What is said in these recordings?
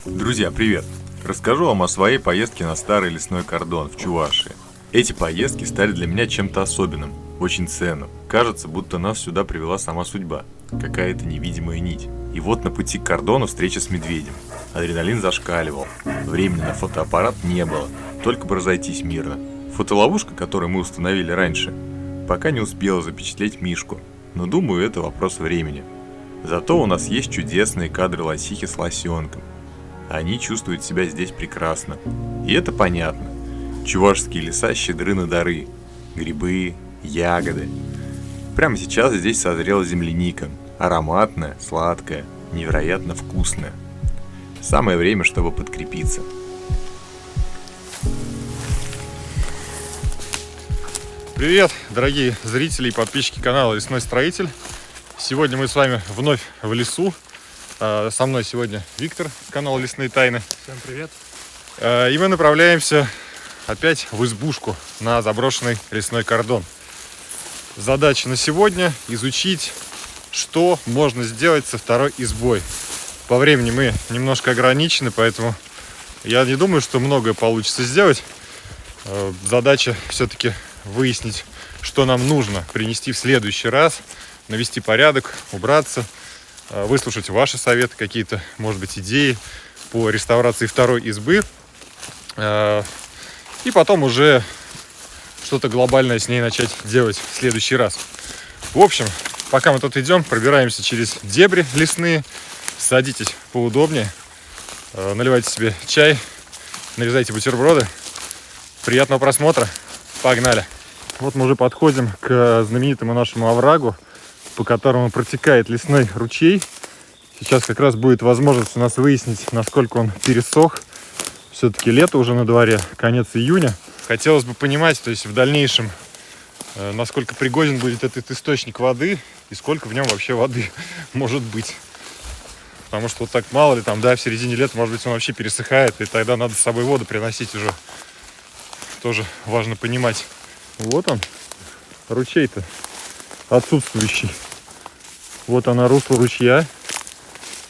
Друзья, привет! Расскажу вам о своей поездке на старый лесной кордон в Чувашии. Эти поездки стали для меня чем-то особенным, очень ценным. Кажется, будто нас сюда привела сама судьба, какая-то невидимая нить. И вот на пути к кордону встреча с медведем. Адреналин зашкаливал, времени на фотоаппарат не было, только бы разойтись мирно. Фотоловушка, которую мы установили раньше, пока не успела запечатлеть Мишку, но думаю, это вопрос времени. Зато у нас есть чудесные кадры лосихи с лосенком. Они чувствуют себя здесь прекрасно. И это понятно. Чувашские леса щедры на дары. Грибы, ягоды. Прямо сейчас здесь созрела земляника. Ароматная, сладкая, невероятно вкусная. Самое время, чтобы подкрепиться. Привет, дорогие зрители и подписчики канала Лесной Строитель. Сегодня мы с вами вновь в лесу. Со мной сегодня Виктор, канал Лесные Тайны. Всем привет. И мы направляемся опять в избушку на заброшенный лесной кордон. Задача на сегодня — изучить, что можно сделать со второй избой. По времени мы немножко ограничены, поэтому я не думаю, что многое получится сделать. Задача все-таки выяснить, что нам нужно принести в следующий раз, навести порядок, убраться, выслушать ваши советы, какие-то, может быть, идеи по реставрации второй избы. И потом уже что-то глобальное с ней начать делать в следующий раз. В общем, пока мы тут идем, пробираемся через дебри лесные. Садитесь поудобнее, наливайте себе чай, нарезайте бутерброды. Приятного просмотра. Погнали. Вот мы уже подходим к знаменитому нашему оврагу, по которому протекает лесной ручей. Сейчас как раз будет возможность у нас выяснить, насколько он пересох. Все-таки лето уже на дворе, конец июня. Хотелось бы понимать, то есть в дальнейшем, насколько пригоден будет этот источник воды и сколько в нем вообще воды может быть. Потому что вот так мало ли, там, да, в середине лета, может быть, он вообще пересыхает, и тогда надо с собой воду приносить уже. Тоже важно понимать. Вот он, ручей-то отсутствующий. Вот она, русло ручья,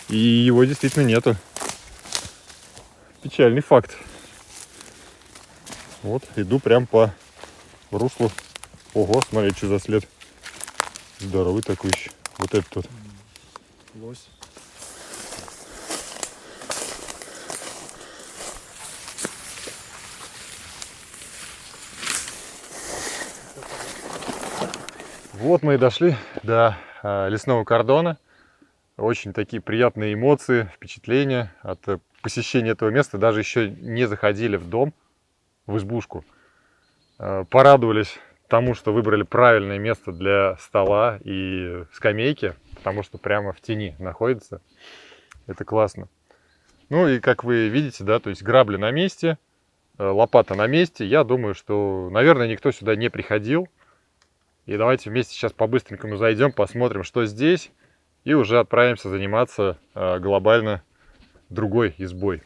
и его действительно нету. Печальный факт. Вот, иду прям по руслу. Ого, смотри, что за след. Здоровый такой еще. Вот этот вот. Лось. Вот мы и дошли до лесного кордона. Очень такие приятные эмоции, впечатления от посещения этого места. Даже еще не заходили в дом, в избушку. Порадовались тому, что выбрали правильное место для стола и скамейки, потому что прямо в тени находится. Это классно. Ну и как вы видите, да, то есть грабли на месте, лопата на месте. Я думаю, что, наверное, никто сюда не приходил. И давайте вместе сейчас по-быстренькому зайдем, посмотрим, что здесь, и уже отправимся заниматься глобально другой избой.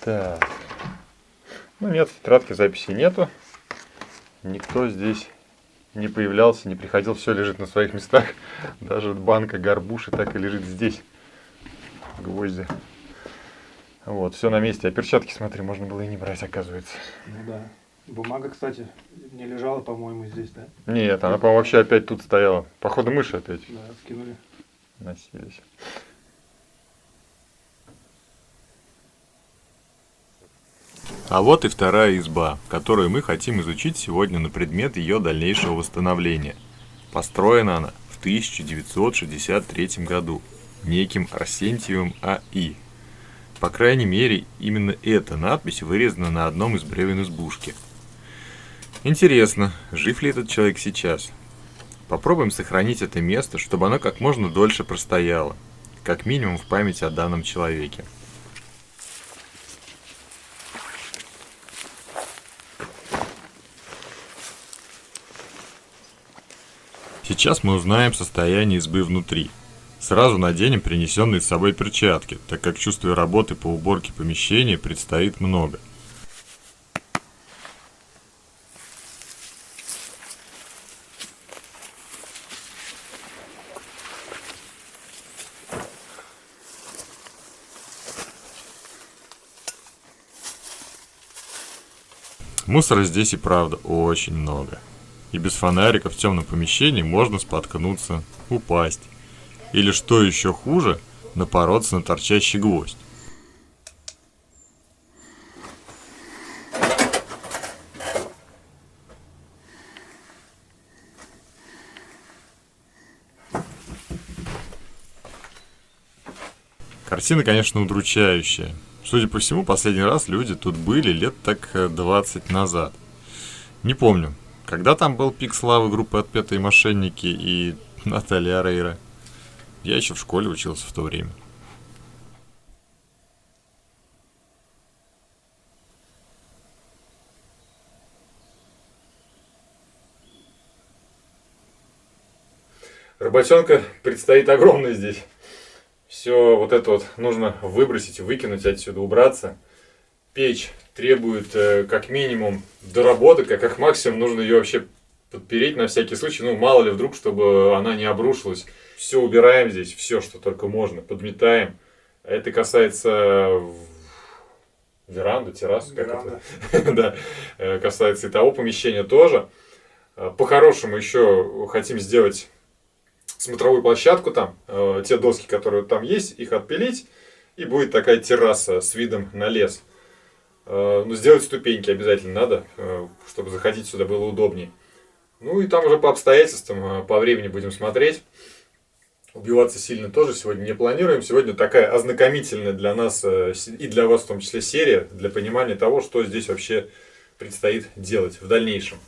Так. Ну нет, в тетрадке записей нету. Никто здесь не появлялся, не приходил. Все лежит на своих местах. Даже банка горбуши так и лежит здесь. Гвозди. Вот, все на месте. А перчатки, смотри, можно было и не брать, оказывается. Ну да. Бумага, кстати, не лежала, по-моему, здесь, да? Нет, она, по-моему, вообще опять тут стояла. Походу, мыши опять Да, скинули. носились. А вот и вторая изба, которую мы хотим изучить сегодня на предмет ее дальнейшего восстановления. Построена она в 1963 году неким Арсентьевым А.И. По крайней мере, именно эта надпись вырезана на одном из бревен избушки. Интересно, жив ли этот человек сейчас? Попробуем сохранить это место, чтобы оно как можно дольше простояло, как минимум в память о данном человеке. Сейчас мы узнаем состояние избы внутри. Сразу наденем принесенные с собой перчатки, так как чувствуя работы по уборке помещения предстоит много. Мусора здесь и правда очень много. И без фонарика в темном помещении можно споткнуться, упасть. Или, что еще хуже, напороться на торчащий гвоздь. Картина, конечно, удручающая. Судя по всему, последний раз люди тут были лет так 20 назад. Не помню, когда там был пик славы группы «Отпетые мошенники» и Наталья Орейро. Я еще в школе учился в то время. Работенка предстоит огромная здесь. Все вот это вот нужно выбросить, выкинуть отсюда, убраться. Печь требует как минимум доработок, а как максимум нужно ее вообще подпереть на всякий случай. Ну, мало ли вдруг, чтобы она не обрушилась. Все убираем здесь, все, что только можно, подметаем. Это касается веранды, террасы. Веранда. Да, касается и того помещения тоже. По-хорошему еще хотим сделать смотровую площадку там, те доски, которые там есть, их отпилить, и будет такая терраса с видом на лес. Но сделать ступеньки обязательно надо, чтобы заходить сюда было удобнее. Ну и там уже по обстоятельствам, по времени будем смотреть. Убиваться сильно тоже сегодня не планируем. Сегодня такая ознакомительная для нас и для вас в том числе серия, для понимания того, что здесь вообще предстоит делать в дальнейшем.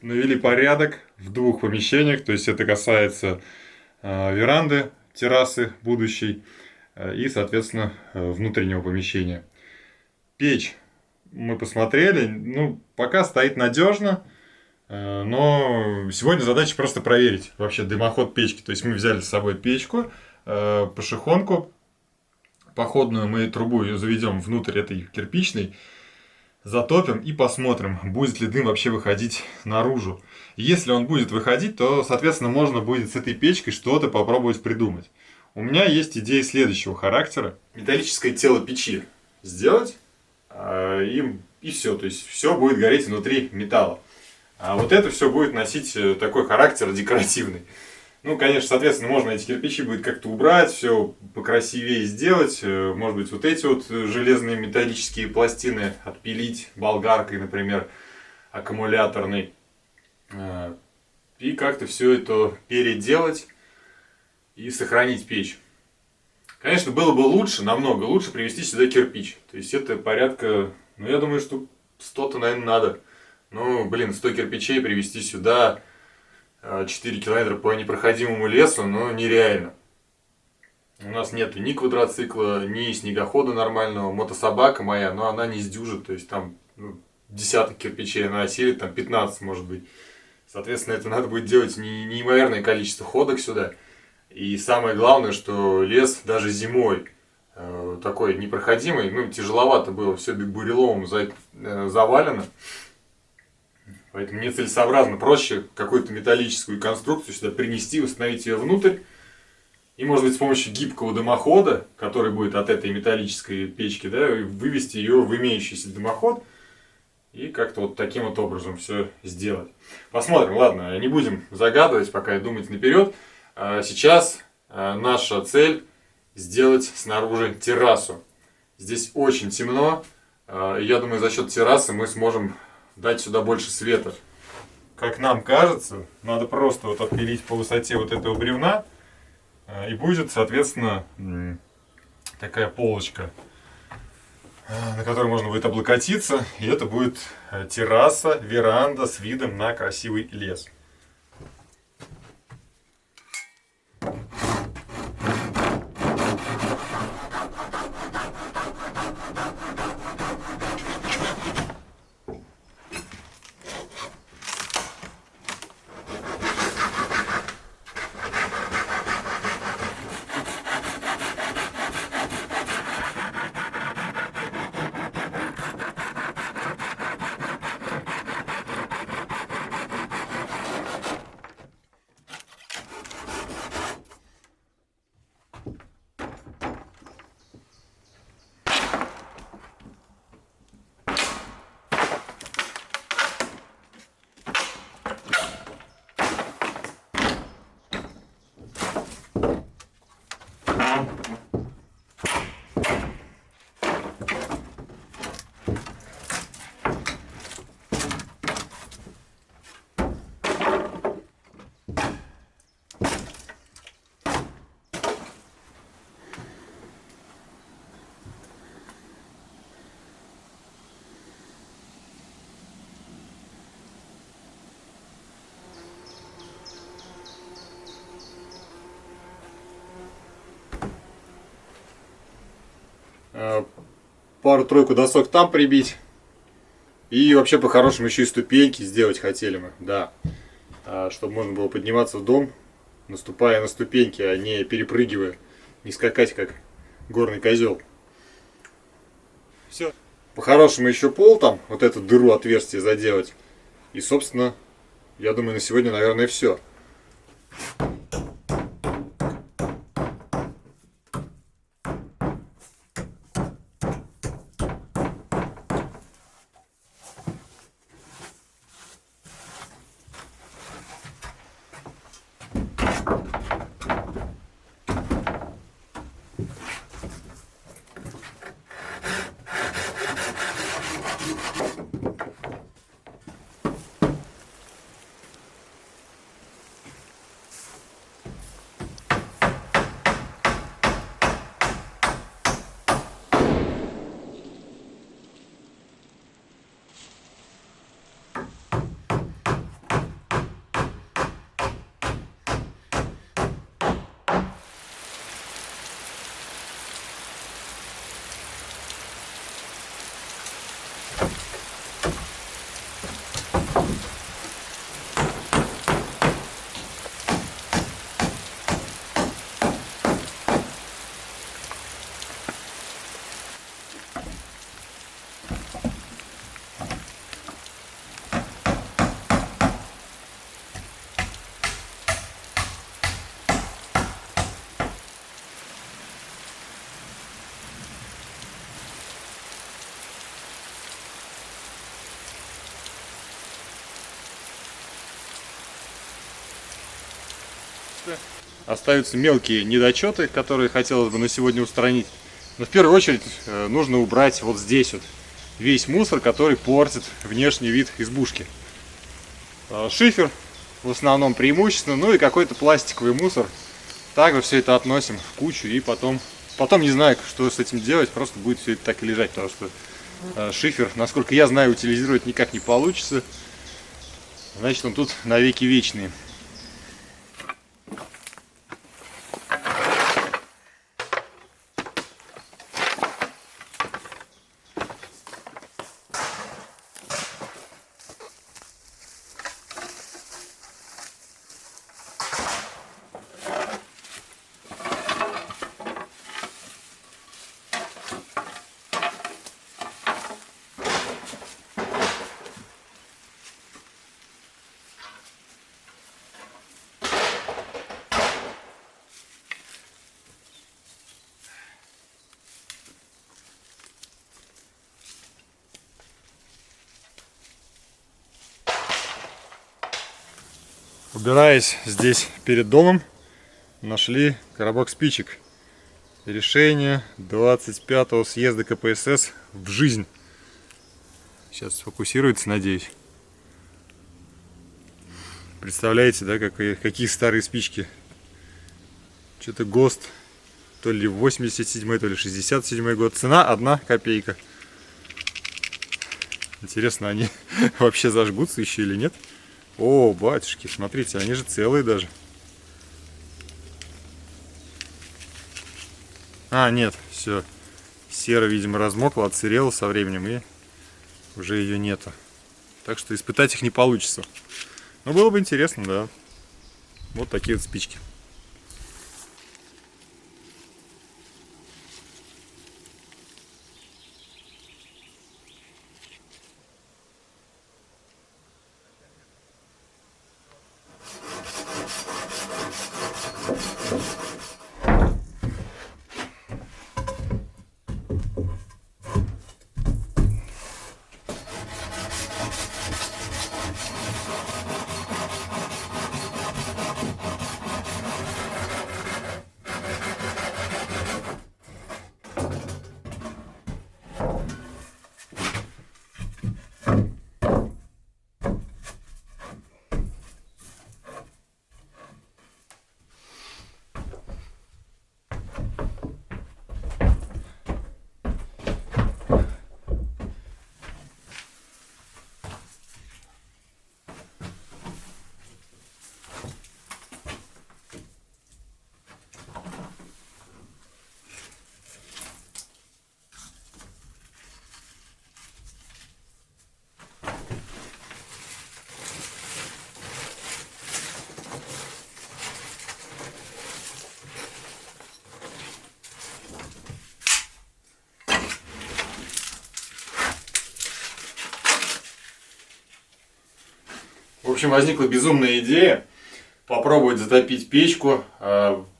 навели порядок в двух помещениях, то есть это касается веранды, террасы будущей и, соответственно, внутреннего помещения. Печь мы посмотрели, ну, пока стоит надежно, но сегодня задача просто проверить вообще дымоход печки. То есть мы взяли с собой печку, пошехонку походную, мы трубу ее заведем внутрь этой кирпичной, затопим и посмотрим, будет ли дым вообще выходить наружу. Если он будет выходить, то, соответственно, можно будет с этой печкой что-то попробовать придумать. У меня есть идея следующего характера. Металлическое тело печи сделать, и все. То есть все будет гореть внутри металла. А вот это все будет носить такой характер декоративный. Ну, конечно, соответственно, можно эти кирпичи будет как-то убрать, все покрасивее сделать. Может быть, вот эти вот железные металлические пластины отпилить болгаркой, например, аккумуляторной. И как-то все это переделать и сохранить печь. Конечно, было бы лучше, намного лучше привезти сюда кирпич. То есть это порядка, ну, я думаю, что 100-то, наверное, надо. Ну, блин, 100 кирпичей привезти сюда, 4 километра по непроходимому лесу, ну, нереально. У нас нет ни квадроцикла, ни снегохода нормального. Мотособака моя, но она не сдюжит. То есть там десяток кирпичей она осилит, там 15 может быть. Соответственно, это надо будет делать неимоверное количество ходок сюда. И самое главное, что лес даже зимой такой непроходимый, ну, тяжеловато было, все буреломом завалено. Поэтому нецелесообразно, проще какую-то металлическую конструкцию сюда принести, установить ее внутрь. И, может быть, с помощью гибкого дымохода, который будет от этой металлической печки, да, вывести ее в имеющийся дымоход. И как-то вот таким вот образом все сделать. Посмотрим, ладно, не будем загадывать, пока думать наперед. Сейчас наша цель сделать снаружи террасу. Здесь очень темно. Я думаю, за счет террасы мы сможем дать сюда больше света. Как нам кажется, надо просто вот отпилить по высоте вот этого бревна. И будет, соответственно, такая полочка, на которой можно будет облокотиться. И это будет терраса, веранда с видом на красивый лес. Пару-тройку досок там прибить. И вообще по-хорошему еще и ступеньки сделать хотели мы, да. Чтобы можно было подниматься в дом, наступая на ступеньки, а не перепрыгивая, не скакать как горный козел. Все. По-хорошему еще пол там, вот эту дыру отверстие заделать. И, собственно, я думаю, на сегодня, наверное, все. качества. Остаются мелкие недочеты, которые хотелось бы на сегодня устранить. Но в первую очередь нужно убрать вот здесь вот весь мусор, который портит внешний вид избушки. Шифер в основном преимущественно, ну и какой-то пластиковый мусор. Также все это относим в кучу и потом не знаю, что с этим делать, просто будет все это так и лежать, потому что шифер, насколько я знаю, утилизировать никак не получится. Значит, он тут навеки вечный. Убираясь здесь перед домом, нашли коробок спичек. Решение 25-го съезда КПСС в жизнь. Сейчас сфокусируется, надеюсь. Представляете, да, какие старые спички. Что-то ГОСТ, то ли 87-й, то ли 67-й год. Цена 1 копейка. Интересно, они вообще зажгутся еще или нет? О, батюшки, смотрите, они же целые даже. А, нет, все. Сера, видимо, размокла, отсырела со временем, и уже ее нету. Так что испытать их не получится. Но было бы интересно, да. Вот такие вот спички. В общем, возникла безумная идея попробовать затопить печку,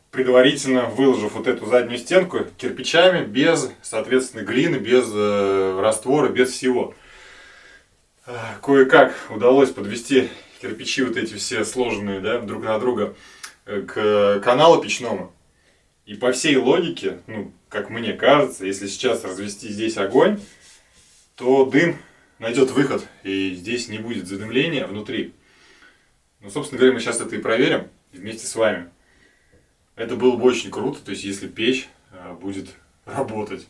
предварительно выложив вот эту заднюю стенку кирпичами, без, соответственно, глины, без раствора, без всего. Кое-как удалось подвести кирпичи вот эти все сложенные, да, друг на друга к каналу печному. И по всей логике, ну, как мне кажется, если сейчас развести здесь огонь, то дым найдет выход, и здесь не будет задымления внутри. Ну, собственно говоря, мы сейчас это и проверим вместе с вами. Это было бы очень круто, то есть если печь будет работать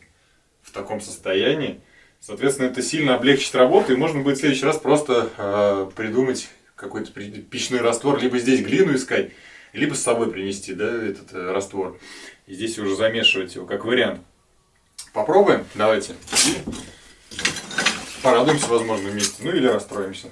в таком состоянии, соответственно, это сильно облегчит работу, и можно будет в следующий раз просто придумать какой-то печной раствор, либо здесь глину искать, либо с собой принести, да, этот раствор, и здесь уже замешивать его как вариант. Попробуем, давайте, и порадуемся, возможно, вместе, ну или расстроимся.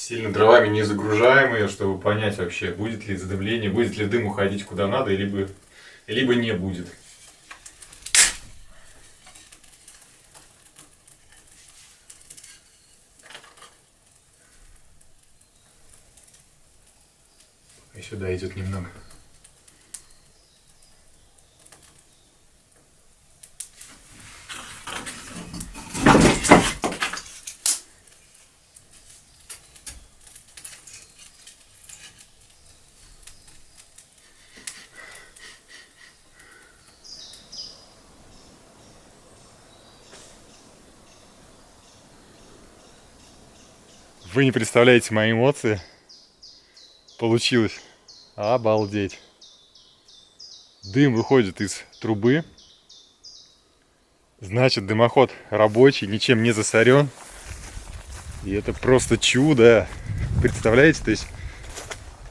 Сильно дровами не загружаем ее, чтобы понять вообще, будет ли задымление, будет ли дым уходить куда надо, либо не будет. И сюда идет немного. Вы не представляете мои эмоции. Получилось. Обалдеть. Дым выходит из трубы. Значит, дымоход рабочий, ничем не засорен. И это просто чудо. Представляете? То есть,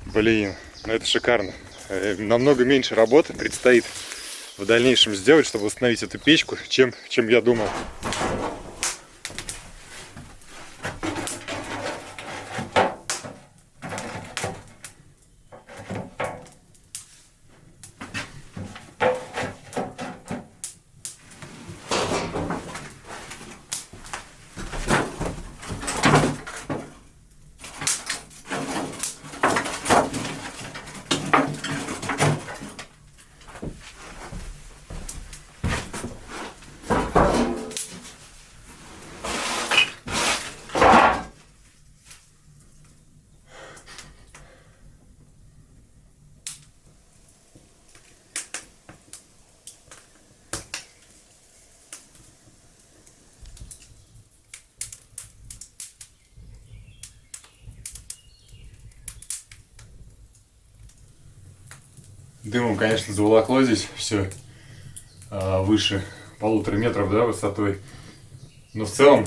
блин, ну это шикарно. Намного меньше работы предстоит в дальнейшем сделать, чтобы установить эту печку, чем я думал. Дымом, конечно, заволокло здесь все выше 1,5 метра, да, высотой. Но в целом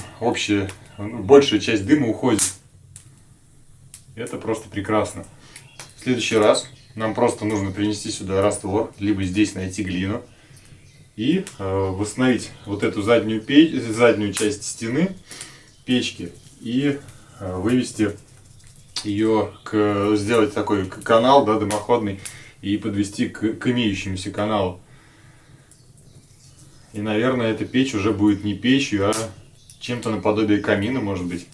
большая часть дыма уходит. Это просто прекрасно. В следующий раз нам просто нужно принести сюда раствор, либо здесь найти глину и восстановить вот эту заднюю часть стены печки и вывести ее, сделать такой канал, да, дымоходный, и подвести к имеющемуся каналу. И, наверное, эта печь уже будет не печью, а чем-то наподобие камина, может быть.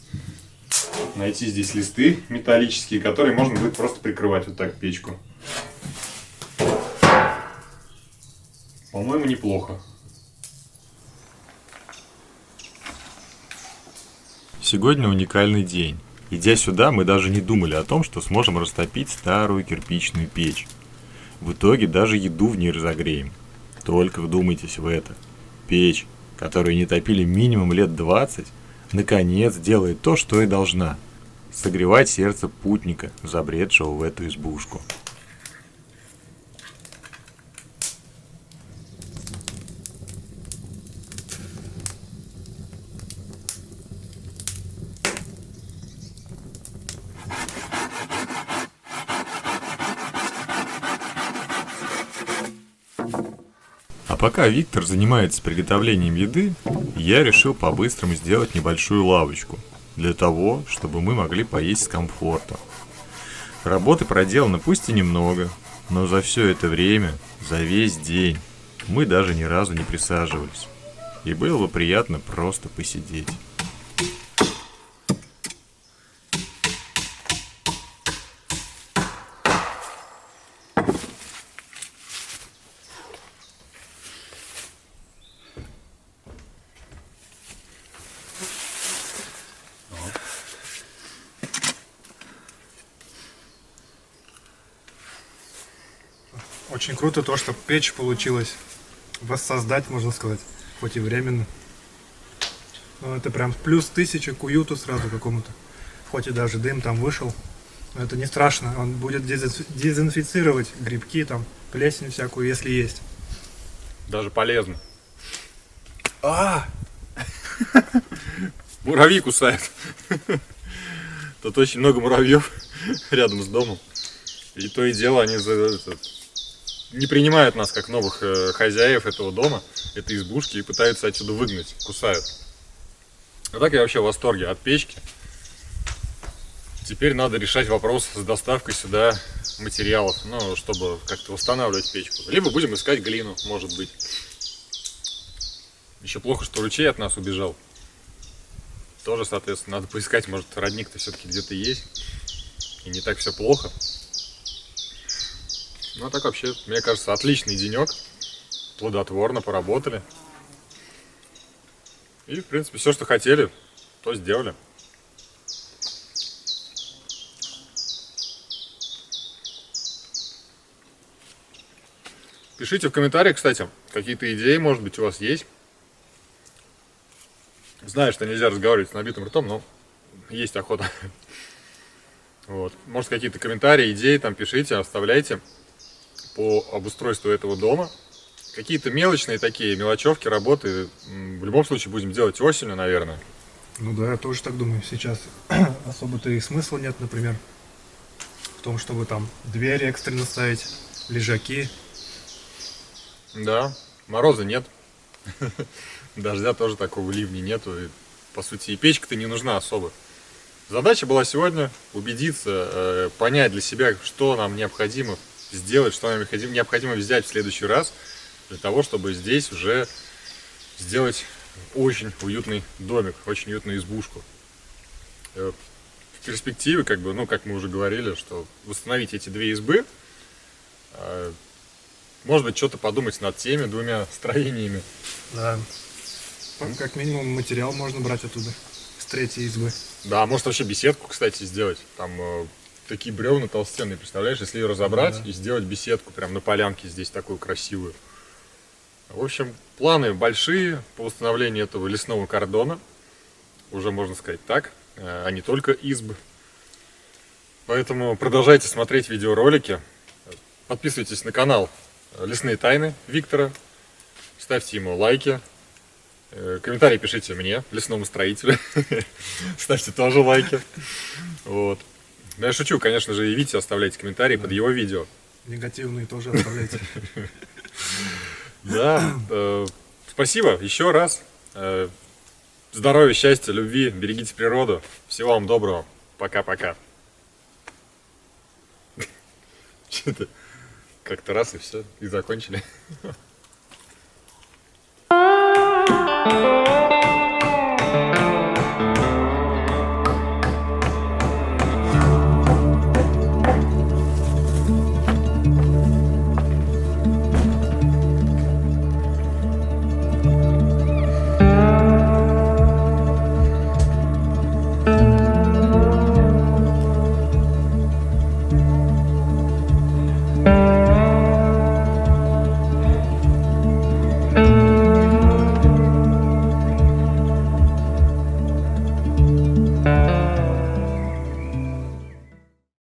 Найти здесь листы металлические, которые можно будет просто прикрывать вот так печку. По-моему, неплохо. Сегодня уникальный день. Идя сюда, мы даже не думали о том, что сможем растопить старую кирпичную печь. В итоге даже еду в ней разогреем. Только вдумайтесь в это. Печь, которую не топили минимум лет 20, наконец делает то, что и должна. Согревать сердце путника, забредшего в эту избушку. А пока Виктор занимается приготовлением еды, я решил по-быстрому сделать небольшую лавочку, для того, чтобы мы могли поесть с комфортом. Работы проделано пусть и немного, но за все это время, за весь день, мы даже ни разу не присаживались. И было бы приятно просто посидеть. Очень круто то, что печь получилось воссоздать, можно сказать, хоть и временно. Но это прям плюс 1000 к уюту сразу какому-то. Хоть и даже дым там вышел. Но это не страшно, он будет дезинфицировать грибки, там, плесень всякую, если есть. Даже полезно. Муравьи кусают. Тут очень много муравьев рядом с домом. И то и дело они не принимают нас как новых хозяев этого дома, этой избушки, и пытаются отсюда выгнать, кусают. А так я вообще в восторге от печки. Теперь надо решать вопрос с доставкой сюда материалов, ну, чтобы как-то восстанавливать печку. Либо будем искать глину, может быть. Еще плохо, что ручей от нас убежал. Тоже, соответственно, надо поискать, может, родник-то все-таки где-то есть. И не так все плохо. Ну, а так вообще, мне кажется, отличный денек. Плодотворно поработали. И, в принципе, все, что хотели, то сделали. Пишите в комментариях, кстати, какие-то идеи, может быть, у вас есть. Знаю, что нельзя разговаривать с набитым ртом, но есть охота. Вот. Может, какие-то комментарии, идеи там пишите, оставляйте по обустройству этого дома. Какие-то мелочные такие мелочевки, работы в любом случае будем делать осенью, наверное. Ну да, я тоже так думаю. Сейчас особо-то и смысла нет, например, в том, чтобы там двери экстренно ставить, лежаки. Да, мороза нет. Дождя тоже такого, ливня нету. И, по сути, и печка-то не нужна особо. Задача была сегодня убедиться, понять для себя, что нам необходимо сделать, что нам необходимо взять в следующий раз, для того, чтобы здесь уже сделать очень уютный домик, очень уютную избушку. В перспективе, как бы, ну, как мы уже говорили, что восстановить эти две избы, может быть, что-то подумать над теми двумя строениями. Да. Как минимум материал можно брать оттуда, с третьей избы. Да, может вообще беседку, кстати, сделать. Там такие бревна толстенные, представляешь, если ее разобрать и сделать беседку прям на полянке здесь такую красивую. В общем, планы большие по восстановлению этого лесного кордона. Уже можно сказать так, а не только избы. Поэтому продолжайте смотреть видеоролики. Подписывайтесь на канал Лесные тайны Виктора. Ставьте ему лайки. Комментарии пишите мне, лесному строителю. Ставьте тоже лайки. Вот. Я шучу, конечно же, и Вите оставляйте комментарии под его видео. Негативные тоже оставляйте. Да, спасибо еще раз. Здоровья, счастья, любви, берегите природу. Всего вам доброго. Пока-пока. Что-то как-то раз и все, и закончили.